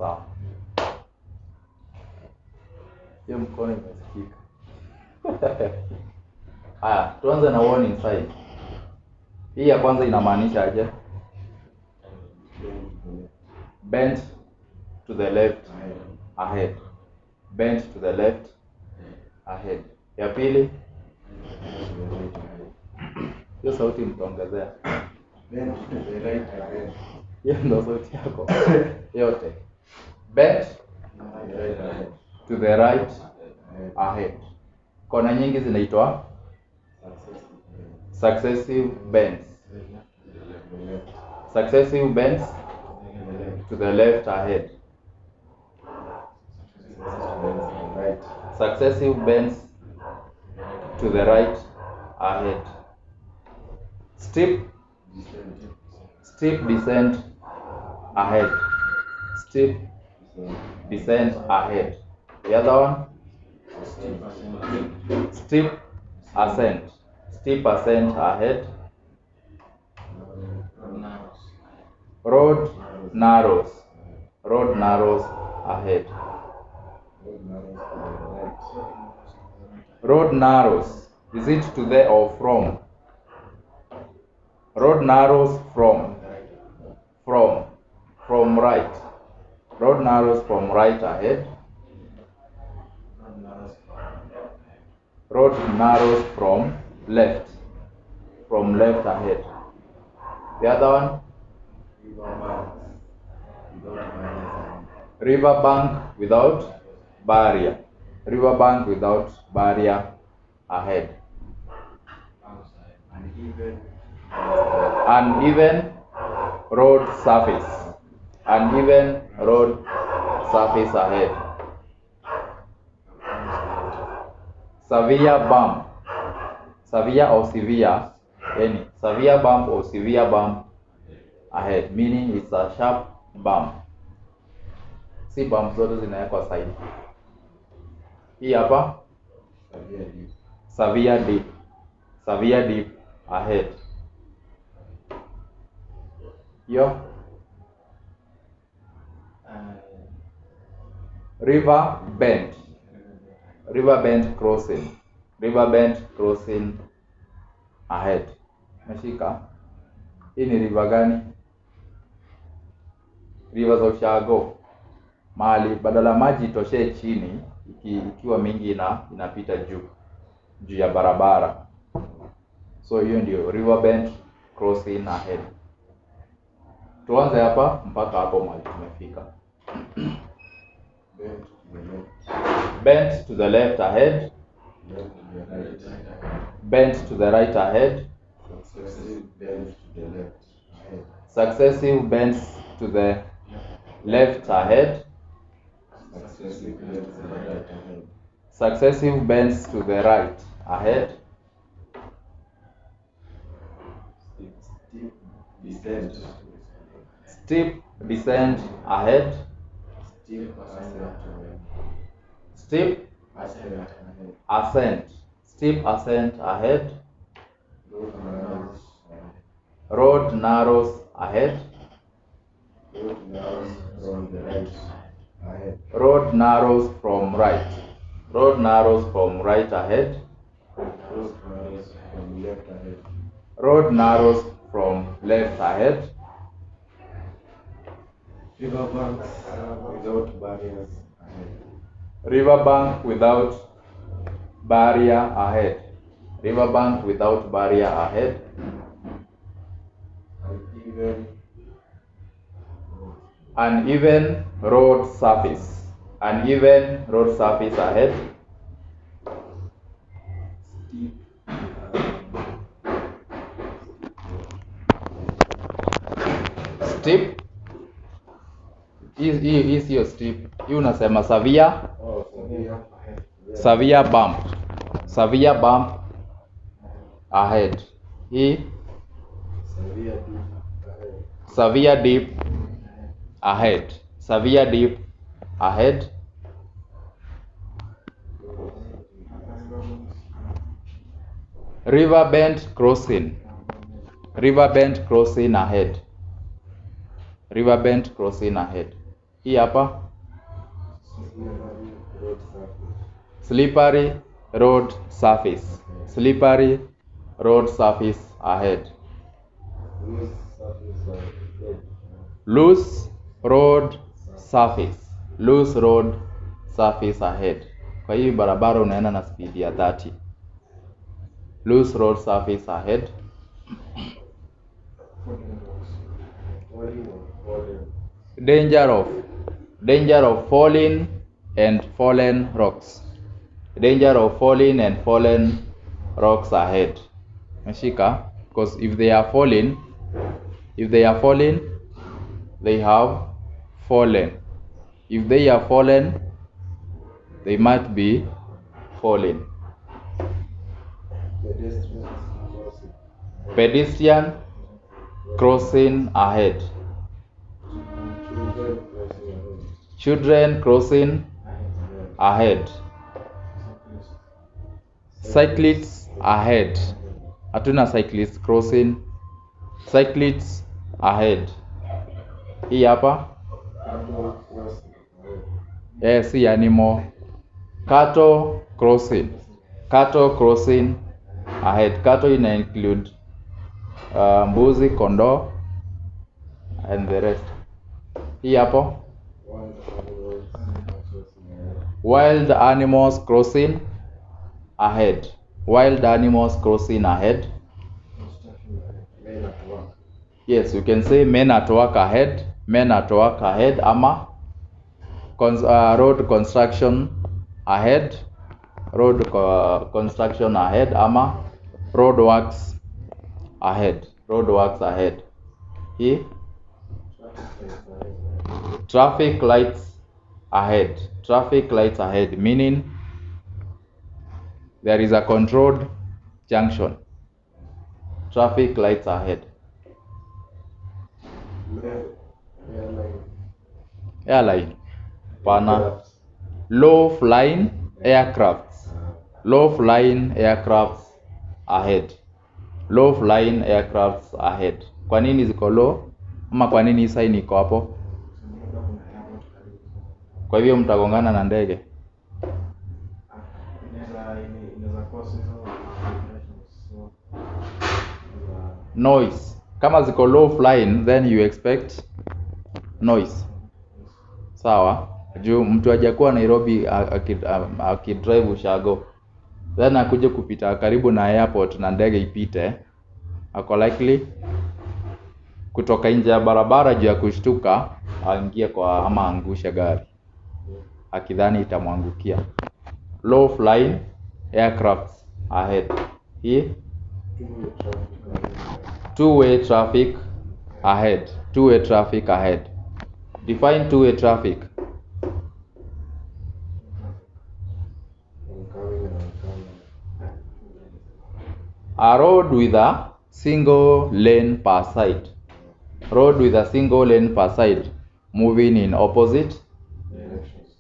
Sawa. Hiyo mkono imesikika. Haya, tuanze na warning sign. Hii ya kwanza inamaanisha aje? Bend to the left ahead. Bend to the left ahead. Ya pili, hiyo sauti mtaongezea. Bend to the right ahead. Hiyo ndio sauti yako yote. Bend to the right ahead. Kona nyingi zinaitwa successive bends. Successive bends to the left ahead. Successive bends to the right ahead. Steep descent ahead. Steep descent ahead. The other one? Steep ascent. Steep ascent ahead. Road narrows. Road narrows ahead. Road narrows. Is it to the or from? Road narrows from right. Road narrows from right ahead. Road narrows from left ahead. The other one? River bank without barrier. River bank without barrier ahead. Uneven road surface. Uneven road surface ahead. Severe bump. Severe or severe, any severe bump or severe bump ahead, meaning it's a sharp bump. Si bump zote zinawekwa side. Hii hapa severe dip. Severe dip ahead. Hiyo river bend. River bend crossing. River bend crossing ahead. Meshika. Hii ni river gani? River za Ushago. Mahali badala maji itoshee chini, ikiwa mingi inapita juu ya barabara. So hiyo ndio river bend crossing ahead. Tuanze hapa mpaka hapo mahali tumefika. Bend to the left ahead. Bend to the right ahead. Successive bends to the left ahead. Successive bends to the right ahead. Steep descent ahead. Steep ascent. Steep ascent ahead. Road narrows ahead. Road narrows from right. Road narrows from right ahead. Road narrows from left ahead. River banks without barriers ahead. River bank without barrier ahead. River bank without barrier ahead. Uneven road surface. Uneven road surface ahead. Steep. Hii sio steep. Hii unasema severe. Severe bump. Severe bump ahead. Hii severe dip ahead. Severe dip ahead. River bend crossing. River bend crossing ahead. River bend crossing ahead. Hii hapa Slippery road surface. slippery road surface ahead. Loose surface. Loose road surface ahead. Kwa hii barabara unaenda na speed ya 30. Loose road surface ahead. Danger of falling and fallen rocks. Danger of falling and fallen rocks ahead. Mashika, because if they are falling, they have fallen. If they are fallen, they might be falling. Pedestrian crossing ahead. Children crossing ahead. Cyclists ahead. Hatuna cyclists crossing. Cyclists ahead. Hii hapa. Si animal. Cattle crossing. Cattle crossing ahead. Cattle ina include mbuzi, kondoo and the rest. Hii hapo. Wild animals crossing ahead. Wild animals crossing ahead. Yes, you can say men at work ahead. Men at work ahead. Ama road construction ahead. Road construction ahead. Ama road works ahead. Road works ahead. Hii traffic lights ahead. Traffic lights ahead, meaning there is a controlled junction. Traffic lights ahead. Airline. Pana. Low flying aircrafts. Low flying aircrafts ahead. Low flying aircrafts ahead. Kwa nini ziko low? Ama kwa nini sign iko hapo? Kwa hivyo mtagongana na ndege. Noise. Kama ziko low flying, then you expect noise. Sawa? Juu mtu hajakuwa Nairobi akidrive ushago, then akuje kupita karibu na airport na ndege ipite, ako likely kutoka nje ya barabara juu ya kushtuka aingie kwa ama angushe gari akidhani itamwangukia. Low flying aircrafts ahead. Hii two-way traffic ahead. Two-way traffic ahead. Define two-way traffic. A road with a single lane per side. Road with a single lane per side, moving in opposite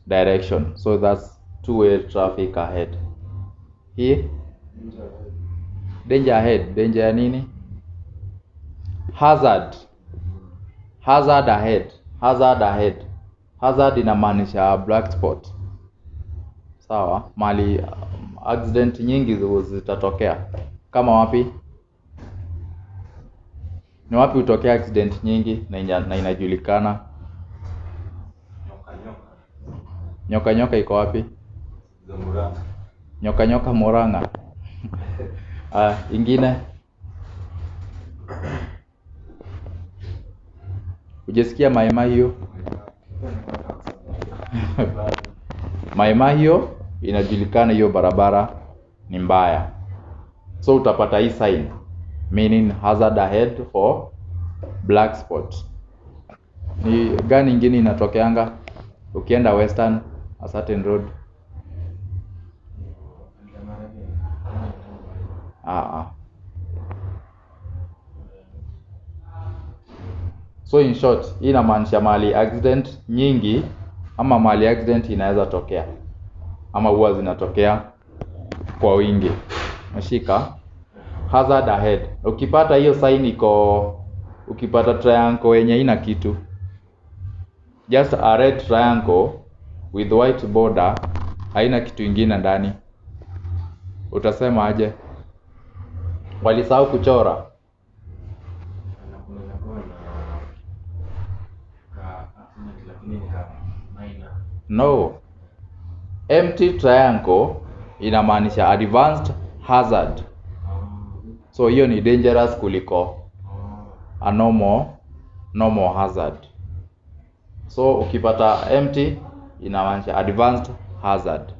direction. So that's two-way traffic ahead. Hii danger ahead. Danger ya nini? Hazard. Hazard ahead. Hazard ahead. Hazard inamaanisha black spot. Sawa, mali accident nyingi zitatokea. Kama wapi? Ni wapi utokea accident nyingi na inajulikana? Nyoka iko wapi? Nyoka Murang'a. Ingine? Ujesikia Maimahio? Maimahio inajulikana hiyo barabara ni mbaya. So utapata hii sign, meaning hazard ahead for black spot. Ni gani ingine inatokeanga ukienda Western, a certain road? So in short, hii inamaanisha mahali accident nyingi ama mahali accident inaweza tokea ama huwa zinatokea kwa wingi. Mashika hazard ahead. Ukipata hiyo sign iko, ukipata triangle yenye ina kitu, just a red triangle with white border, haina kitu ingine ndani, utasema aje? Walisahau kuchora. No. Empty triangle inamaanisha advanced hazard. So hiyo ni dangerous kuliko a normal hazard. So ukipata empty inamaanisha advanced hazard,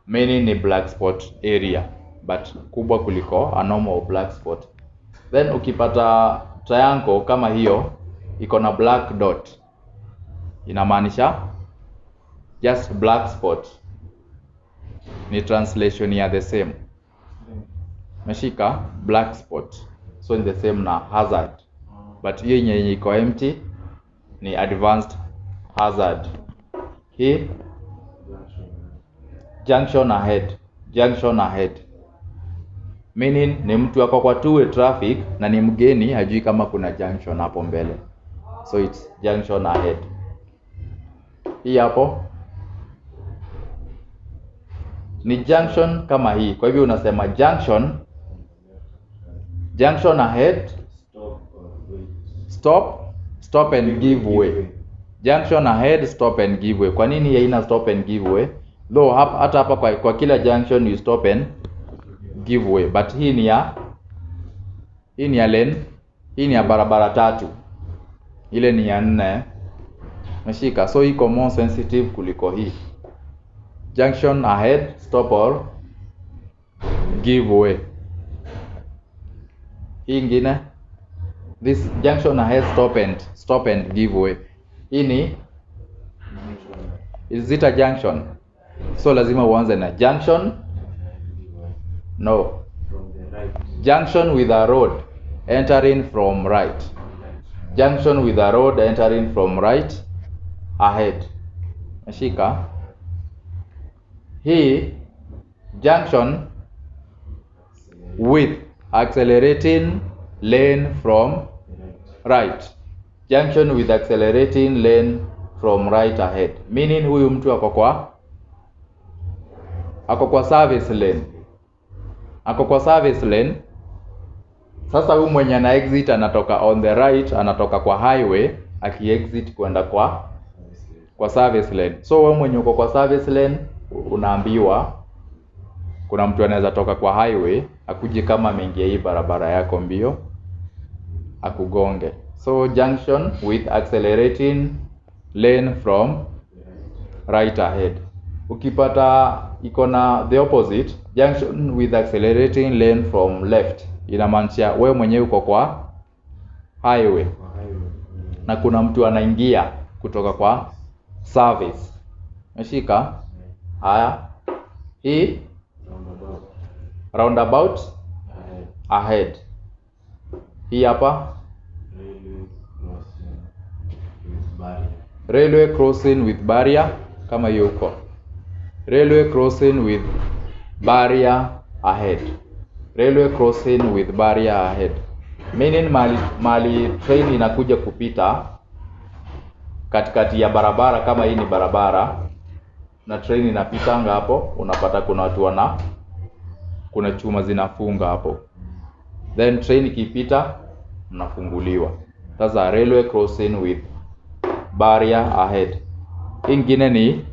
meaning ni black spot area but kubwa kuliko a normal black spot. Then ukipata triangle kama hiyo iko na black dot, inamaanisha just black spot. Ni translation ya the same. Meshika black spot, so in the same na hazard, but hiyo yenye iko empty ni advanced hazard. Hii junction ahead meaning ni mtu ako kwa two-way traffic na ni mgeni, hajui kama kuna junction hapo mbele, so it's junction ahead. Hii hapo ni junction kama hii, kwa hivyo unasema junction ahead, stop and give way. Junction ahead, stop and give way. Kwa nini haina stop and give way? Though hata hapa kwa kila junction you stop and give way, but hii ni ya lane, hii ni ya barabara tatu, ile ni ya 4. Meshika, so iko more sensitive kuliko hii. Junction ahead, stop or give way. Hii ingine, this junction ahead, stop and give way. Hii ni is it a junction? So lazima uanze na junction. No. Junction with a road entering from right. Junction with a road entering from right ahead. Mashika. Hii junction with accelerating lane from right. Junction with accelerating lane from right ahead. Meaning huyu mtu ako kwa service lane. Ako kwa service lane. Sasa huyu mwenye ana exit anatoka on the right, anatoka kwa highway aki-exit kwenda kwa service lane. So wewe mwenye uko kwa service lane unaambiwa kuna mtu anaweza toka kwa highway akuje kama ameingia hii barabara yako mbio akugonge. So junction with accelerating lane from right ahead. Ukipata iko na the opposite, junction with accelerating lane from left, inamaanisha wewe mwenyewe uko kwa highway na kuna mtu anaingia kutoka kwa service. Meshika? Haya. Hii roundabout ahead. Hii hapa railway crossing with barrier, kama hiyo huko. Railway crossing with barrier ahead. Railway crossing with barrier ahead. Meaning mali train inakuja kupita katikati ya barabara, kama hii ni barabara na train inapitanga hapo, unapata kuna watu kuna chuma zinafunga hapo. Then train ikipita mnafunguliwa. That's a railway crossing with barrier ahead. Ingine ni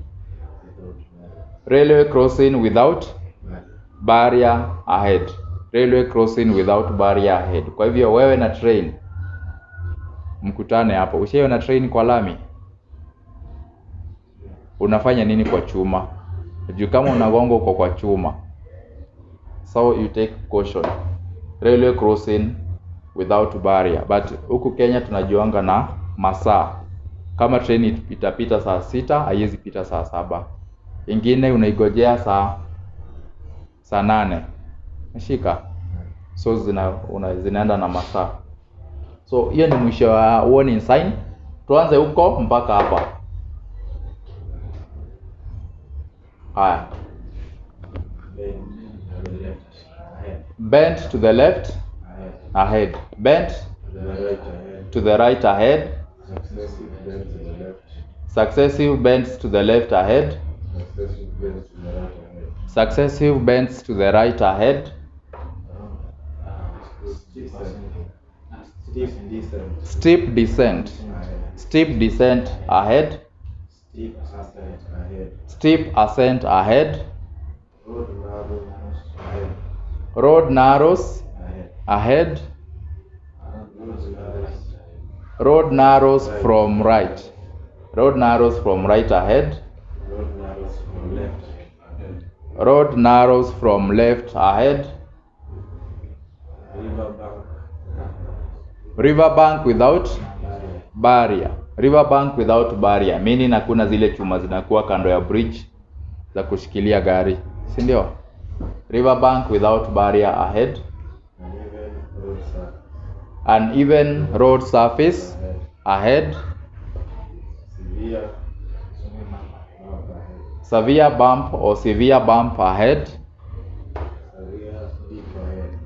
railway crossing without barrier ahead. Railway crossing without barrier ahead. Kwa hivyo wewe na train mkutane hapo. Ushaona train kwa lami? Unafanya nini kwa chuma? Juu kama unagonga uko kwa chuma. So you take caution. Railway crossing without barrier. But huku Kenya tunajuanga na masaa. Kama train itapita saa 6, haiwezi pita saa 7. Ingine unaigojea saa 8. Mshika. So zinaenda na masaa. So hiyo ni mwisho wa warning sign. Tuanze huko mpaka hapa. Haya. Bend to the left ahead. Bend to the right ahead. Successive bends to the left. Successive bends to the left ahead. Successive bends to the right ahead. Successive bends to the right ahead. Steep descent. Steep descent. Steep descent ahead. Steep ascent ahead. Steep ascent ahead. Road narrows ahead. Road narrows from right. Road narrows from right ahead. Road narrows from left ahead. Road narrows from left ahead. Riverbank without barrier. Riverbank without barrier, meaning hakuna zile chuma zinakuwa kando ya bridge za kushikilia gari, si ndio? Riverbank without barrier ahead. An even road surface ahead. Severe bump or severe bump ahead.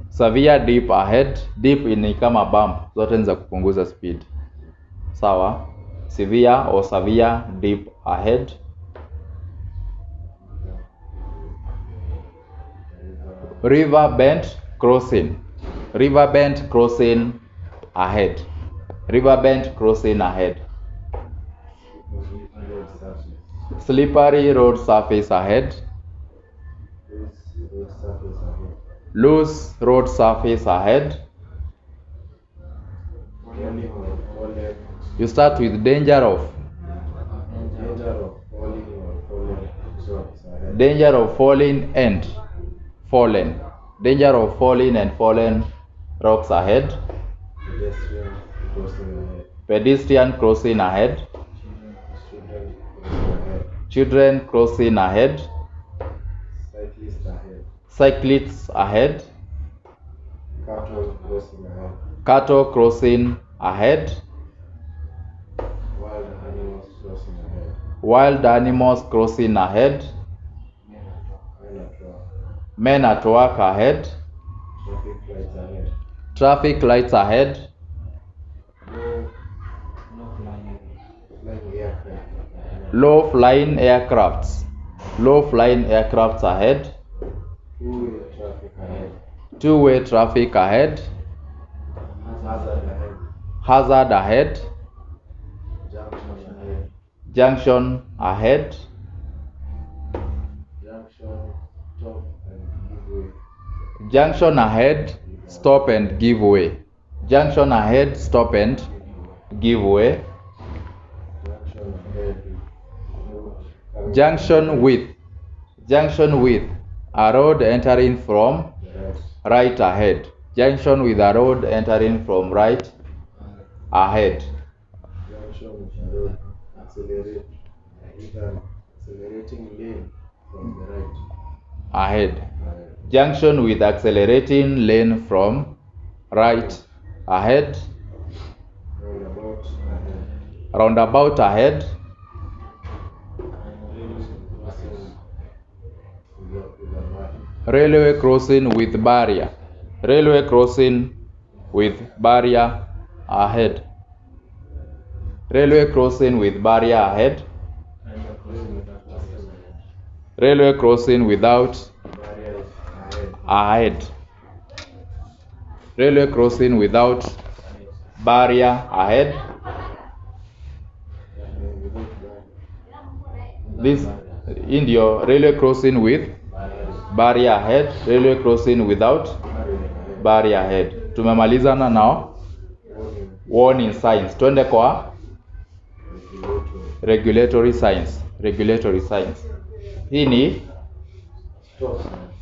Severe dip ahead. Dip ni kama bump, zote ni za kupunguza speed. Sawa? Severe or severe dip ahead. River bend crossing. River bend crossing ahead. River bend crossing ahead. Slippery road surface ahead. Loose road surface ahead. You start with danger of falling and fallen. Danger of falling and fallen rocks ahead. Pedestrian crossing ahead. Children crossing ahead. Cyclists ahead. Cattle crossing ahead. Wild animals crossing ahead. Men at work ahead. Traffic lights ahead. Low flying aircrafts. Low flying aircrafts ahead. Two-way traffic ahead. Hazard ahead. Junction ahead. Junction ahead, stop and give way. Junction ahead, stop and give way. Junction with a road entering from right ahead. Junction with a road entering from right ahead. Accelerating lane from the right ahead. Junction with accelerating lane from right ahead. Roundabout ahead. Railway crossing with barrier. Railway crossing with barrier ahead. Railway crossing with barrier ahead. Railway crossing without ahead. Railway crossing without barrier ahead. This Indio railway crossing with barrier ahead. Railway crossing without barrier ahead. Tumemalizana nao warning signs. Twende kwa regulatory signs. Regulatory signs. Hii ni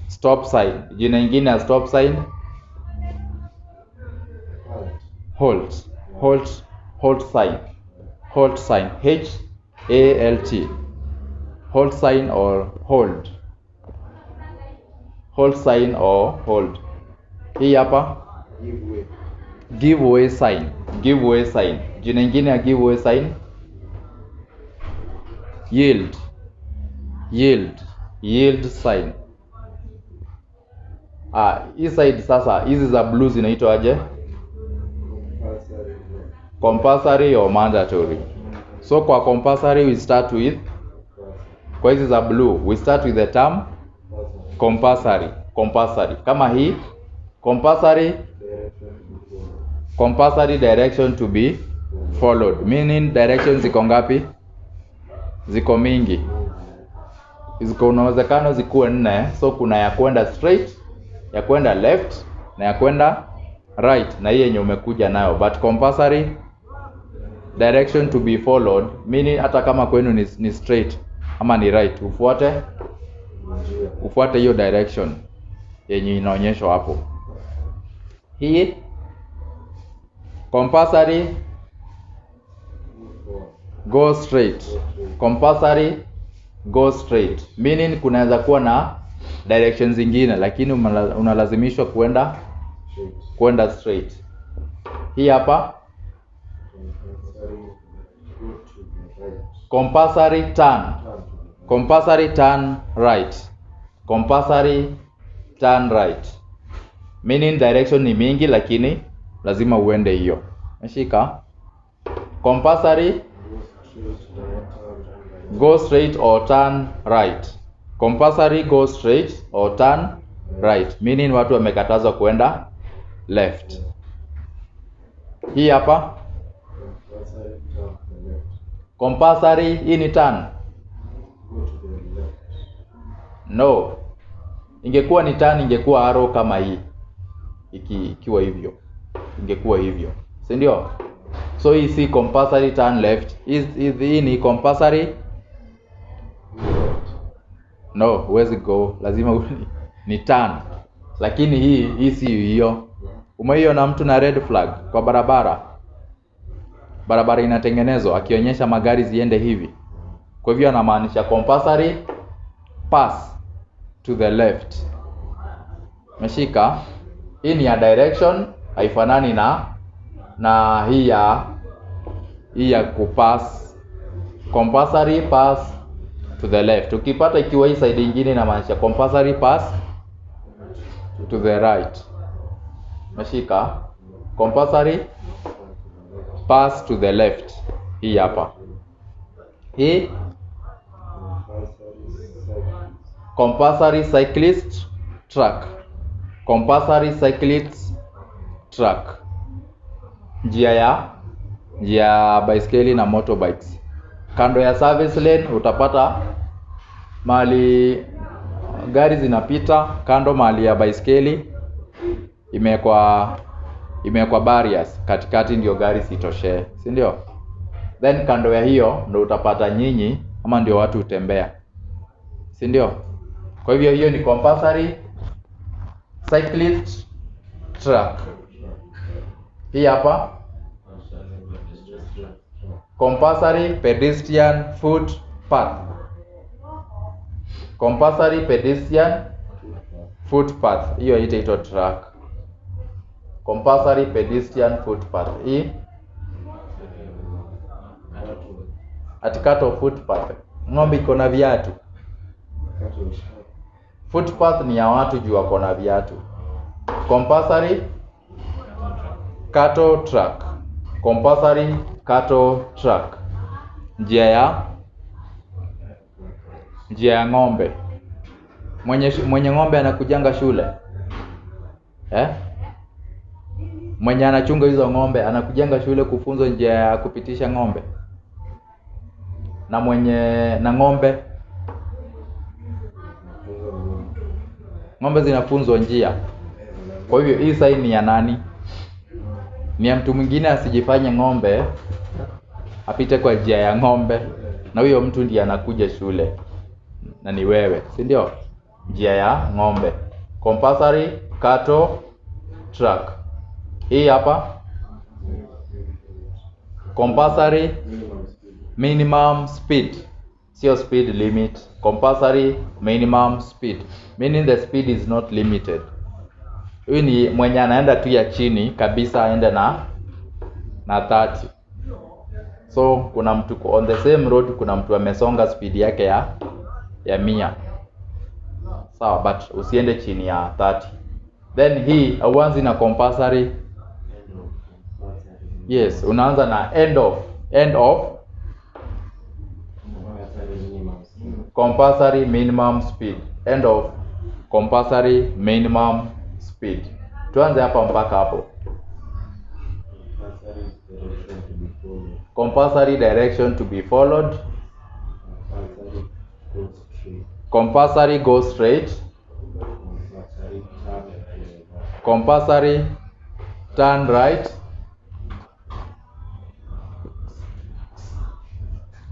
stop sign. Jina ingine ya stop sign halt. Halt sign. Halt sign. HALT. Halt sign or hold. Halt sign or hold. Hii hapa give way sign. Give way sign. Jina ingine ya give way sign yield. Yield sign. Hii side sasa hizi za blue zinaitwa aje? compulsory or mandatory. So kwa compulsory we start with, kwa hizi za blue we start with the term compulsory. Kama hii compulsory direction to be followed, meaning directions ziko ngapi? Ziko mingi, ziko unawezekano zikuwe 4. So kuna ya kwenda straight, ya kwenda left na ya kwenda right, na hii yenye umekuja nayo. But compulsory direction to be followed, meaning hata kama kwenu ni straight ama ni right, ufuate hiyo direction yenye inaonyeshwa hapo. Hii compulsory go straight, compulsory go straight, meaning kunaweza kuwa na directions zingine lakini unalazimishwa kwenda straight. Hii hapa compulsory turn right, compulsory turn right, meaning direction ni mingi lakini lazima uende hiyo. Meshika? Compulsory go straight or turn right, compulsory go straight or turn right, meaning watu wamekatazwa kwenda left. Hii hapa compulsory, hii ni turn. No, ingekuwa ni turn ingekuwa arrow kama hii, ikiwa hivyo ingekuwa hivyo, si ndio? So hii si compulsory turn left, hii ni compulsory. No, huwezi go, lazima ni turn. Lakini hii si hiyo. Umeiona mtu na red flag kwa barabara inatengenezwa akionyesha magari ziende hivi, kwa hivyo anamaanisha compulsory pass to the left. Meshika? Hii ni ya direction, haifanani na hii ya kupass. Compulsory pass to the left. Ukipata ikiwa hii side nyingine inamaanisha compulsory pass to the right. Meshika? Compulsory pass to the left. Hii hapa. Hii compulsory cyclist track. Compulsory cyclist track. Njia ya baiskeli na motorbikes. Kando ya service lane utapata mahali gari zinapita, kando mahali ya baiskeli imewekwa barriers, katikati ndio gari sitoshe, si ndio? Then kando ya hiyo ndio utapata nyinyi ama ndio watu utembea, si ndio? Kwa hivyo hiyo ni compulsory cyclist track. Hii hapa compulsory pedestrian footpath. Compulsory pedestrian footpath, hiyo itaitwa track. Compulsory pedestrian footpath. Hii atikato footpath, ng'ombe iko na viatu. Footpath ni ya watu juu wako na viatu. Compulsory cattle track. Compulsory cattle track, njia ya ng'ombe. Mwenye ng'ombe anakujanga shule, mwenye anachunga hizo ng'ombe anakujanga shule kufunzwa njia ya kupitisha ng'ombe. Na ng'ombe zinafunzwa njia. Kwa hivyo hii sign ni ya nani? Ni ya mtu mwingine asijifanye ng'ombe apite kwa njia ya ng'ombe, na huyo mtu ndiye anakuja shule na ni wewe, si ndio? Njia ya ng'ombe. Compulsory cattle track. Hii hapa compulsory minimum speed, sio speed limit. Compulsory minimum speed, meaning the speed is not limited. Huyu ni mwenye anaenda tu ya chini kabisa aende na 30. So kuna mtu on the same road, kuna mtu amesonga speed yake ya 100. Sawa, but usiende chini ya 30. Then hii auanzi na compulsory Yes, unaanza na end of. End of compulsory minimum speed. End of compulsory minimum speed. Tuanze hapa mpaka hapo. Compulsory direction to be followed. Compulsory go straight. Compulsory turn right.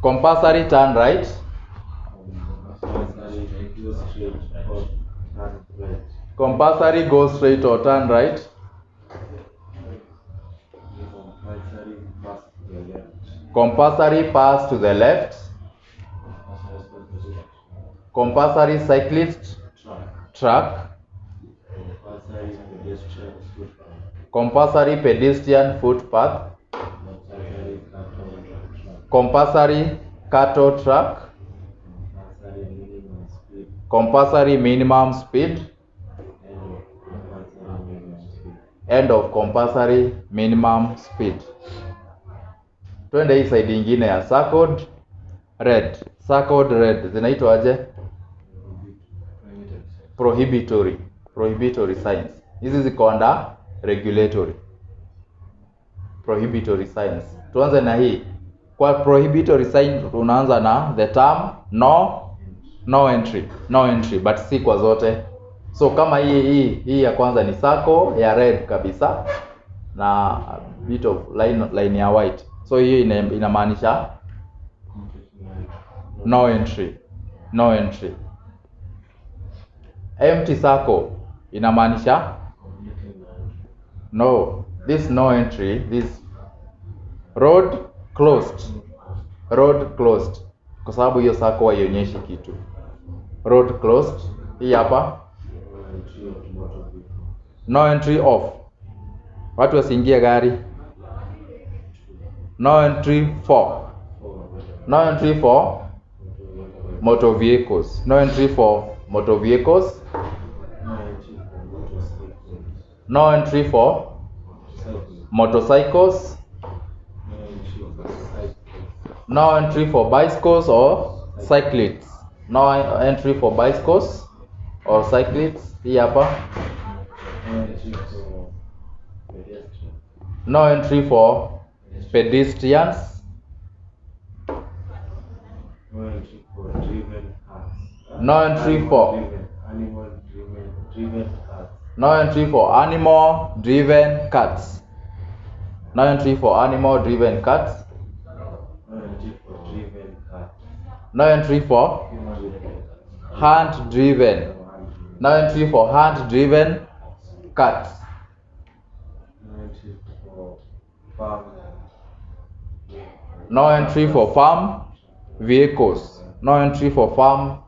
Compulsory turn right. Compulsory go straight or turn right. Compulsory pass to the left. Compulsory cyclist track. Compulsory pedestrian footpath. Compulsory cattle track. Compulsory minimum speed. End of compulsory minimum speed. Twende hii side ingine ya circled red. Circled red zinaitwa aje? Prohibitory. Prohibitory signs. Hizi ziko under regulatory. Prohibitory signs. Tuanze na hii. Kwa prohibitory sign unaanza na the term no entry. No entry, but si kwa zote. So kama hii ya kwanza ni circle ya red kabisa na a bit of line ya white. So hiyo inamaanisha no entry. No entry. Empty circle inamaanisha no. This no entry, this road closed. Road closed. Kwa sababu hiyo circle haionyeshi kitu. Road closed. Hii hapa no entry off. Watu wasiingie gari. No entry for. No entry for motor vehicles. No entry for motor vehicles. No entry for motorcycles. No entry for bicycles or cyclists. No entry for bicycles or cyclists. Hii hapa. No entry for pedestrians. No entry for no entry for animal driven cars. No entry for animal driven cars. No entry for hand driven. No entry for hand driven cars. No entry for farm vehicles. No entry for farm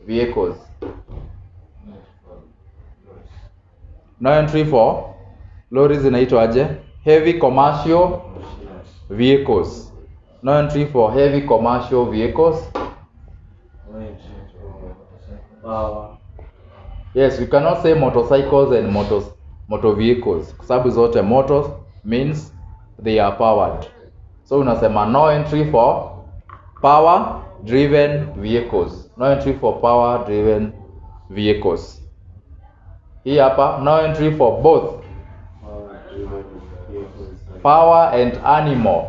vehicles. No entry for lorries zinaitwa aje? Heavy commercial vehicles. No entry for heavy commercial vehicles. Yes, we cannot say motorcycles and motor vehicles. Kwa sababu zote motors means they are powered. So unasema no entry for power driven vehicles. No entry for power driven vehicles. Hii hapa no entry for both power and animal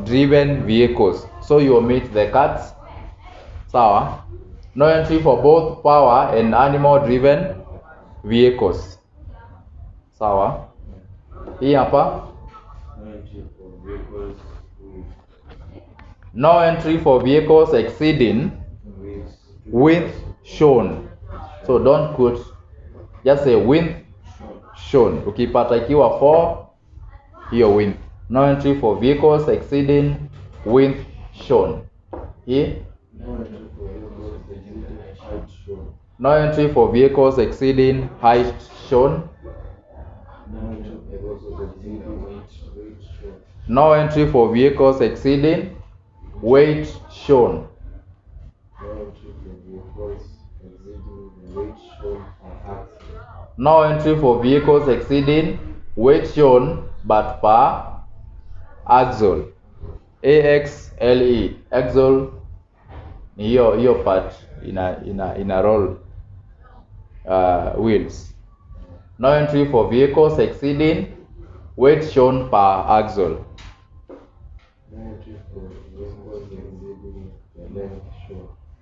driven vehicles. So you omit the cats. Sawa? No entry for both power and animal driven vehicles. Sawa? Hii hapa no entry for vehicles exceeding width shown. So don't quote, just say width shown. Ukipata ikiwa 4 hiyo width. No entry for vehicles exceeding width shown. Hii no entry for vehicles exceeding height shown. No entry for vehicles exceeding weight shown. No entry for vehicles exceeding weight shown but per axle. AXLE. Axle ni hiyo part ina roll wheels. No entry for vehicles exceeding weight shown per axle.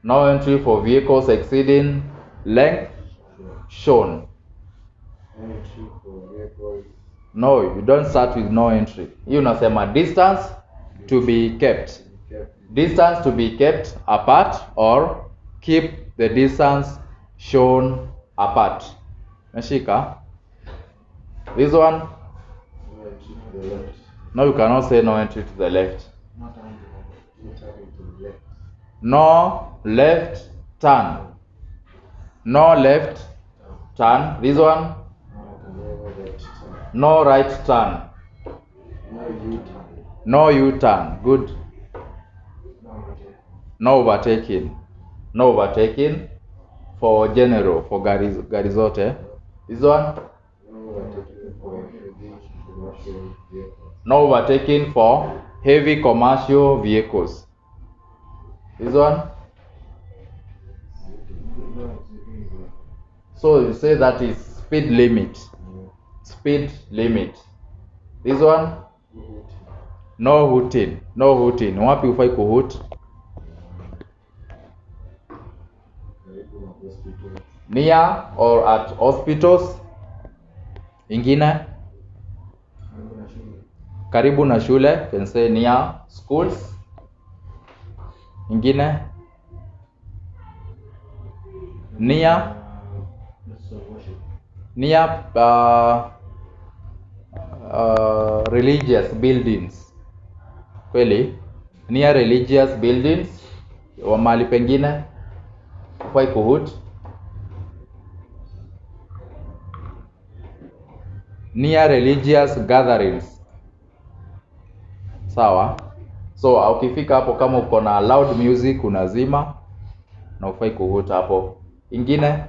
No entry for vehicles exceeding length shown. No, you don't start with no entry. Hii unasema distance to be kept. Distance to be kept apart or keep the distance shown apart. Meshika. This one. No, you cannot say no entry to the left. No left turn. No left turn. This one. No right turn. No U-turn. Good. No overtaking. No overtaking for general, for gari zote. This one. No overtaking for heavy commercial vehicles. This one. So you say that is speed limit. Speed limit. This one. No hooting. No hooting. Wapi ufai kuhoot? Near or at hospitals. Ingine. Karibu na shule. Can say near schools. Ingine. Near religious buildings. Kweli? Near religious buildings. Wa mahali pengine ufai kuhoot. Near religious gatherings. Sawa? So ukifika hapo kama uko na loud music unazima na ufai kuhoot hapo. Ingine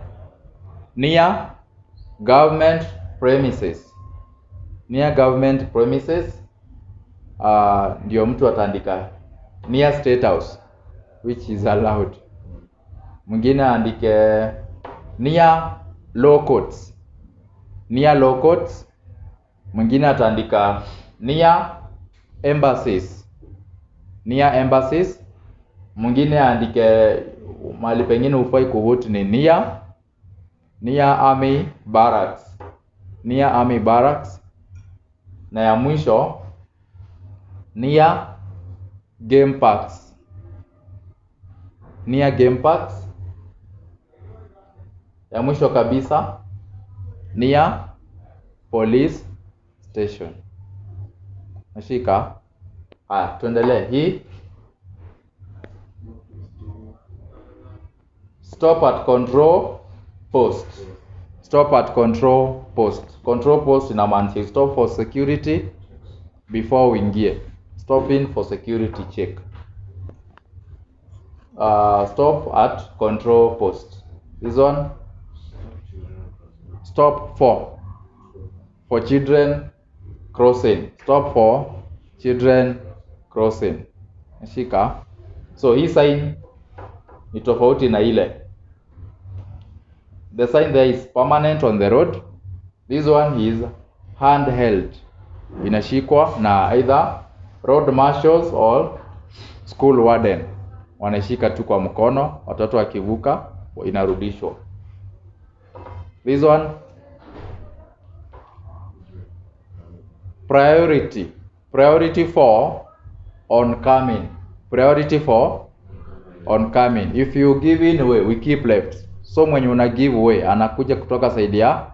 near government premises. Near government premises ndio mtu ataandika near state house, which is allowed. Mwingine andike near law courts. Near law courts. Mwingine ataandika near embassies. Near embassies. Mwingine andike mahali pengine ufai kuhoot ni near army barracks. Near army barracks. Na ya mwisho near game parks. Near game parks. Ya mwisho kabisa near police station. Nashika. Tuendelee. Hii stop at control post. Stop at control post. Control post inamaanisha stop for security before uingie. Stopping for security check. Stop at control post. This one. Stop for children crossing. Stop for children crossing. Shika. So hii sign ni tofauti na ile. The sign there is permanent on the road. This one is handheld. Inashikwa na either road marshals or school warden. Wanashika tu kwa mkono, watoto wakivuka inarudishwa. This one priority for oncoming. Priority for oncoming. If you give in way, we keep left. So mwenye una give way anakuja kutoka side ya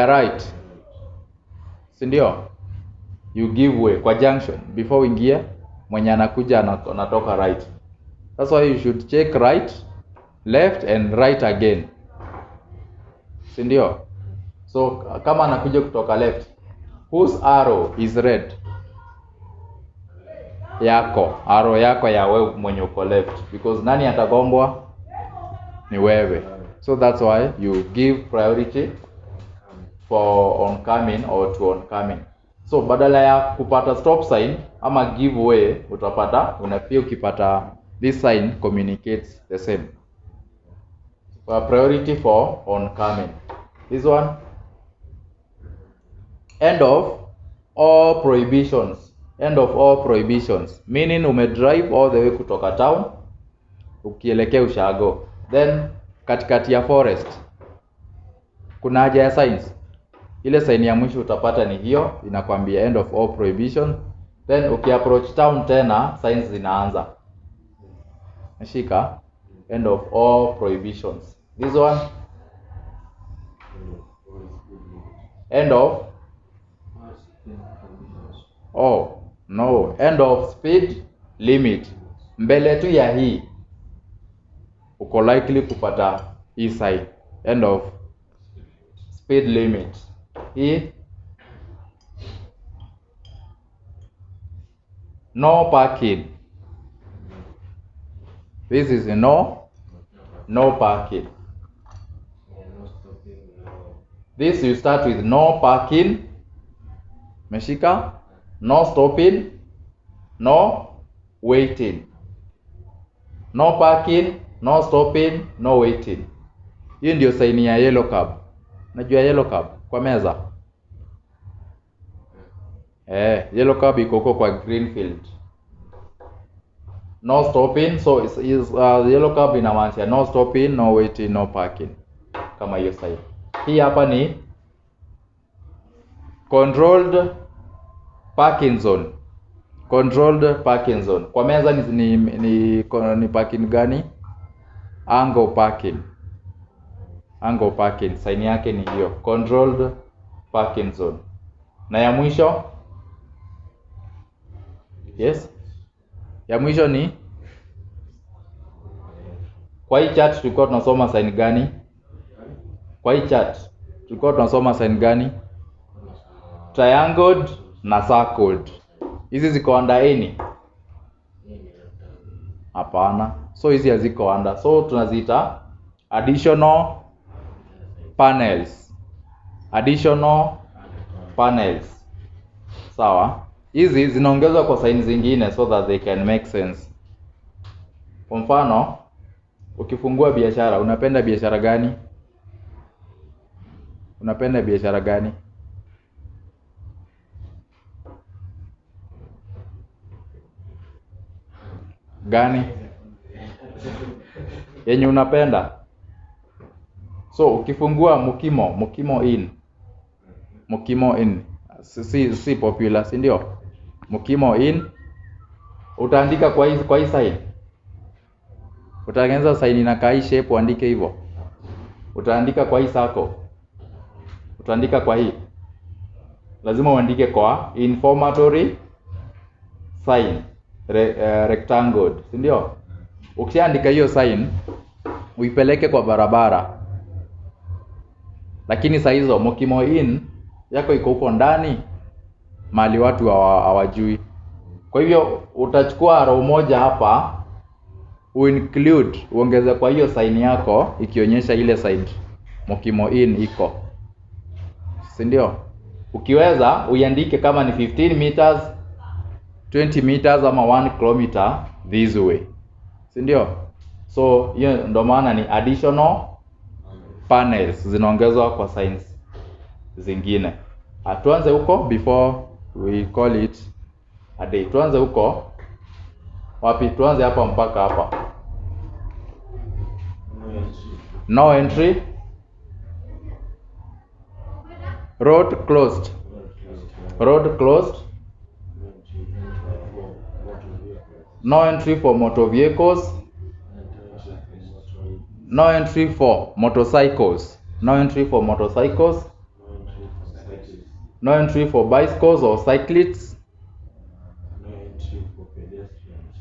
right. Si ndio? You give way kwa junction before uingie, mwenye anakuja anatoka right. That's why you should check right, left and right again. Si ndio? So kama anakuja kutoka left, whose arrow is red? Yako. Arrow yako ya wewe mwenye uko left, because nani atagongwa? Ni wewe. So that's why you give priority for oncoming or to oncoming. So badala ya kupata stop sign ama give way, utapata pia ukipata this sign communicates the same. Priority for oncoming. This one, end of all prohibitions. End of all prohibitions, meaning umedrive all the way kutoka town ukielekea ushago, then katikati ya forest kuna haja ya signs. Ile sign ya mwisho utapata ni hiyo, inakwambia end of all prohibition. Then ukiapproach town tena signs zinaanza. Nashika end of all prohibitions. This one, end of end of speed limit. Mbele tu ya hii uko likely kupata hii sign, end of speed limit. Hii no parking. This is no parking. This you start with no parking. Meshika, no stopping, no waiting. No parking, no stopping, no waiting. Hiyo ndio saini ya yellow cab. Najua yellow cab kwa meza. Yellow cab iko huko kwa Greenfield. No stopping, so yellow cab inamaanisha no stopping, no waiting, no parking. Kama hiyo saini. Hii hapa ni controlled parking zone. Controlled parking zone. Kwa meza ni parking gani? Angle parking. Angle parking. Saini yake ni hiyo. Controlled parking zone. Na ya mwisho? Yes. Ya mwisho ni kwa hii chart tulikuwa tunasoma sign gani? Kwa hii chart tulikuwa tunasoma sign gani? Triangled na circled. Hizi ziko under any? Hapana. So hizi haziko under. So tunaziita additional panels. Additional panels. Sawa? Hizi zinaongezwa kwa sign zingine so that they can make sense. Kwa mfano, ukifungua biashara, unapenda biashara gani? Unapenda biashara gani? Gani? Yenye unapenda. So ukifungua Mukimo Inn. Mukimo Inn. Si popular, si ndio? Mukimo Inn. Utaandika kwa hii sign. Utatengeneza sign inakaa hii shape uandike hivyo. Utaandika kwa hii circle. Utaandika kwa hii. Lazima uandike kwa informatory sign rectangle, si ndio? Ukishaandika hiyo sign uipeleke kwa barabara. Lakini saa hizo Mukimo Inn yako iko huko ndani mali watu hawajui. Kwa hivyo utachukua arrow moja hapa uongeze kwa hiyo sign yako ikionyesha ile side Mukimo Inn iko. Si ndio? Ukiweza uiandike kama ni 15 meters, 20 meters ama 1 kilometer this way. Si ndio? So hiyo ndo maana ni additional panels zinaongezwa kwa signs zingine. Tuanze huko before we call it a day. Tuanze huko. Wapi? Tuanze hapa mpaka hapa. No entry. Road closed. Road closed. No entry for motor vehicles. No entry for motorcycles. No entry for motorcycles. No entry for bicycles or cyclists.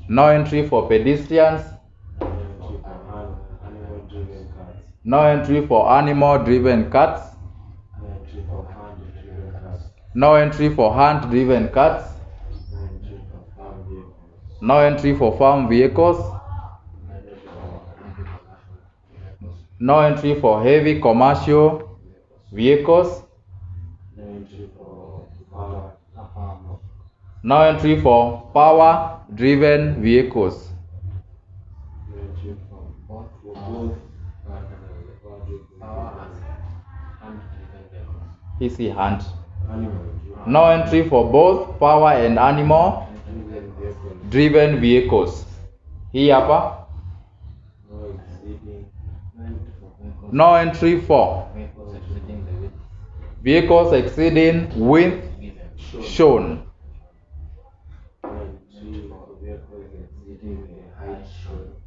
No entry for pedestrians. No entry for animal-driven cars. No entry for hand-driven cars. No entry for farm vehicles. No entry for heavy commercial vehicles. No entry for power-driven vehicles. No entry for both power and Easy hand. animal No entry for both power and animal driven vehicles. driven vehicles. Hii hapa. No exceeding. No entry for vehicles exceeding width shown.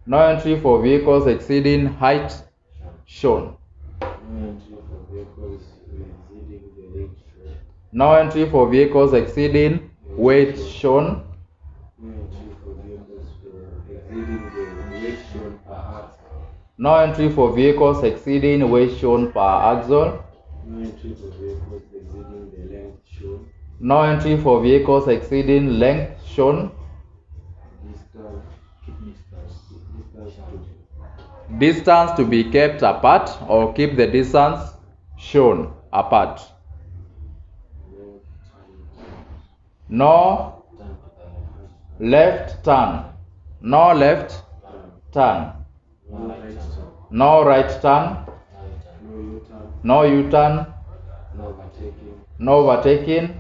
No entry for vehicles exceeding the height shown. No entry for vehicles exceeding weight shown. No entry for vehicles exceeding the weight shown per axle. No entry for vehicles exceeding weight shown per axle. No entry for vehicles exceeding the length shown. No entry for vehicles exceeding length shown. Distance to be kept apart or keep the distance shown apart. No left turn. No left turn. No right No right turn. turn. No U-turn. No U-turn. No overtaking. No overtaking.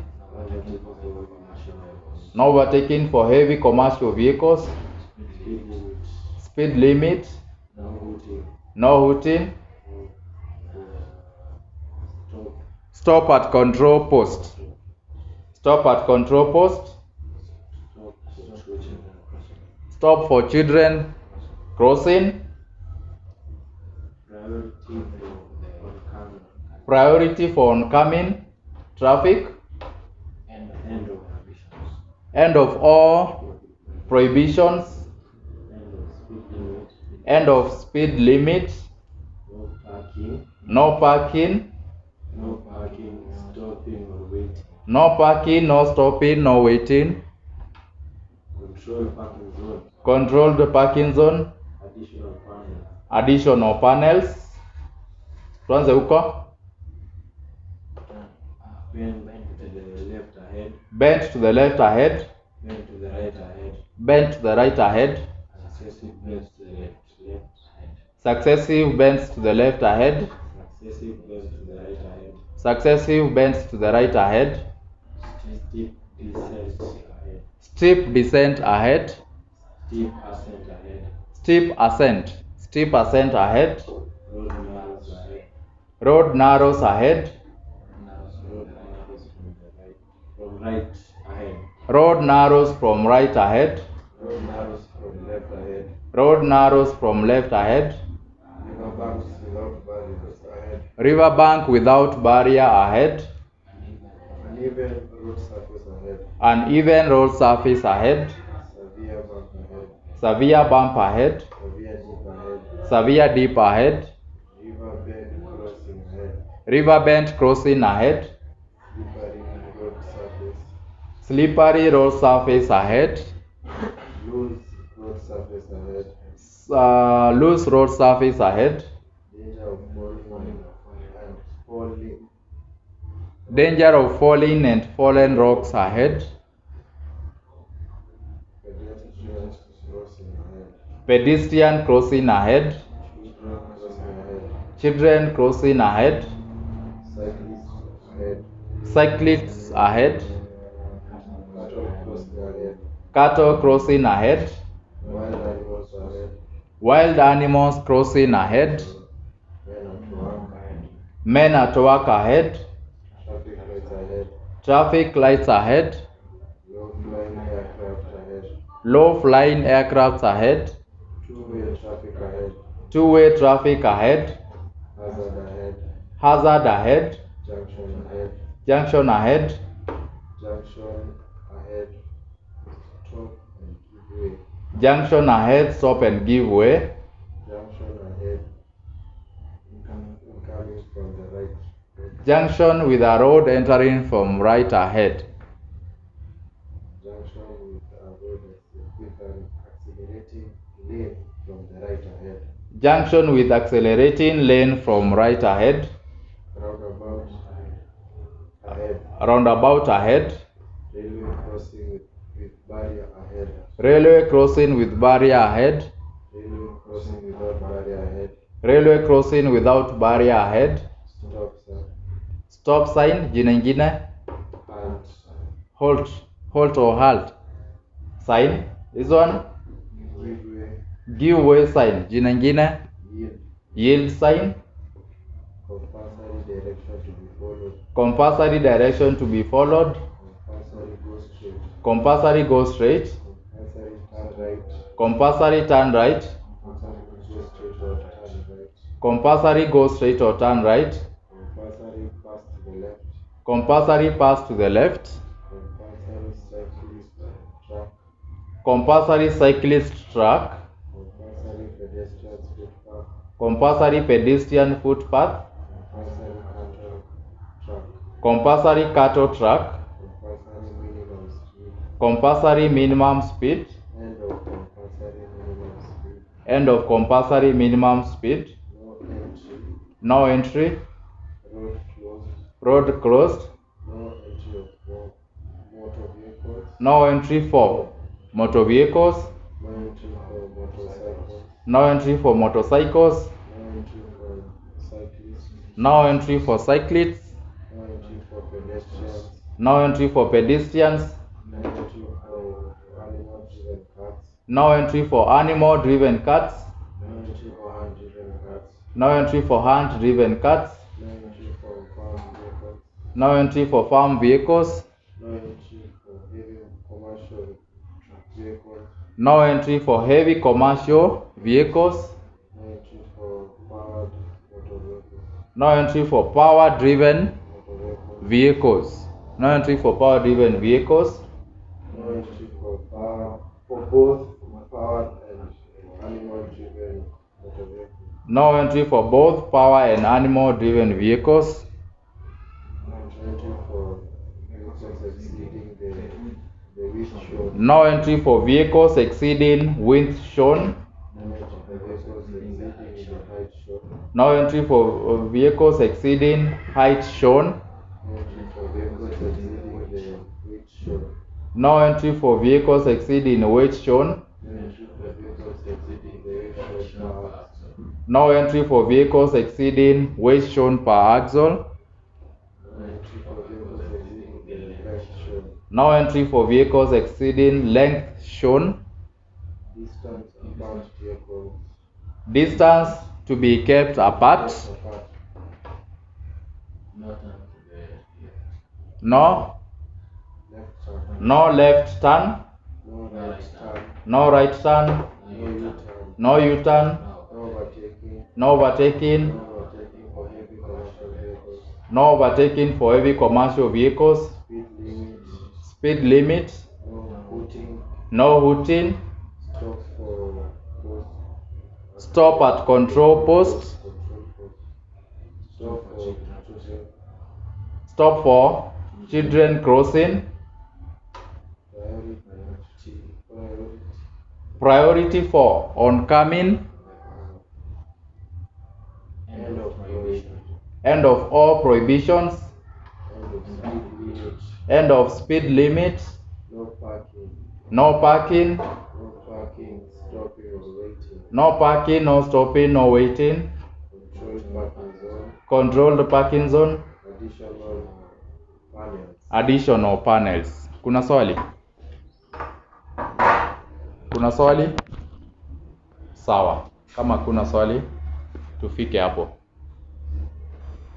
No overtaking for heavy commercial vehicles. Speed limit. Speed limit. No hooting. No hooting. Stop. Stop at control post. Stop at control post. Stop for children crossing. Stop for children crossing. Priority for oncoming. Priority for oncoming traffic. End of prohibitions. End of all prohibitions. End of speed limit. End of speed limit. No parking. No parking. No parking, stopping or waiting. No parking, no stopping, no waiting. Control parking zone. Controlled parking zone. Additional panel. Additional panels. Tuanze huko. Bend to the left ahead. Bend to the left ahead. Bend to the right ahead. Bend to the right ahead. Successive bends to the left ahead. Successive bends to the left ahead. Successive bends to the right ahead. Successive bends to the right ahead. Steep descent ahead. Steep descent ahead. Steep ascent ahead. Steep ascent ahead. Road narrows ahead. Road narrows ahead. Road narrows from right ahead. Road narrows from right ahead. Road narrows from left ahead. Road narrows from left ahead. Riverbanks without barriers ahead. River bank without barrier ahead. Uneven road surface ahead. Uneven road surface ahead. Severe bump ahead. Severe bump ahead. Severe dip ahead. Severe dip ahead. River bend crossing ahead. River bend crossing ahead. Slippery road surface. Slippery road surface ahead. Loose road surface ahead. Loose road surface ahead. Danger of falling and Danger of falling and falling. fallen rocks ahead. Pedestrians crossing ahead. Pedestrian crossing ahead. Children crossing ahead. Children crossing ahead. Cyclists ahead. Cyclists ahead. Cattle crossing ahead. Cattle crossing ahead. Wild animals crossing ahead. Men at work ahead. Men at work ahead. Traffic lights ahead. Traffic lights ahead. Low flying aircraft ahead. Two-way traffic ahead. Two-way traffic ahead. Hazard ahead. Hazard ahead. Junction ahead. Junction ahead. Junction ahead. Stop and give way. Junction ahead. Stop and give way. Junction ahead. Incoming from the right. Junction with a road entering from right ahead. Junction with a road with an accelerating lane from the right ahead. Junction with accelerating lane from right ahead. Roundabout ahead. Roundabout ahead. Railway crossing with barrier ahead. Railway crossing with barrier ahead. Railway crossing without barrier ahead. Railway crossing without barrier ahead. Stop sign. Stop sign, jina ingine. Halt. Halt. Halt or halt. Sign. This one. Give way. Give way sign, jina ingine. Yield. Yield sign. Compulsory direction to be followed. Compulsory direction to be followed. Compulsory go straight. Compulsory go straight. Compulsory turn right. Compulsory turn right. Compulsory go straight or turn right. Compulsory go straight or turn right. Compulsory pass to the left. Compulsory pass to the left. Compulsory cyclist track. Compulsory cyclist track. Compulsory pedestrian footpath. Compulsory pedestrian footpath. Compulsory cattle track. Compulsory cattle track. Compulsory minimum speed. Compulsory minimum speed. End of compulsory minimum speed. End of compulsory minimum speed. No entry. No entry. Road closed. Road closed. No entry of motor vehicles. No entry for motor vehicles. No entry for motorcycles. No entry for motorcycles. No entry for cyclists. No entry for cyclists. No entry for pedestrians. No entry for pedestrians. No entry for animal-driven cars. No entry for animal-driven cars. No entry for hand-driven cars. No entry for hand-driven cars. No entry for farm vehicles. No entry for farm vehicles. No entry for heavy commercial vehicles. No entry for powered motor vehicles. No entry for power-driven vehicles. No entry for power-driven vehicles. No entry for both powered and animal-driven motor vehicles. No entry for both power and animal-driven vehicles. No entry for vehicles exceeding the width shown. No entry for vehicles exceeding height shown. No entry for vehicles exceeding weight shown. No entry for vehicles exceeding weight shown per axle. No entry for vehicles exceeding length shown. Distance to be kept apart. No left turn. No right turn. No U-turn. No overtaking. No overtaking for heavy commercial vehicles. Speed limit. No hooting. Stop at control post. Stop for children crossing. Priority for oncoming. End of all prohibitions. End of speed limit. No parking. No parking, no stopping or waiting. Controlled parking zone. Additional panels. Kuna swali? Kuna swali? Sawa. Kama kuna swali, tufike hapo.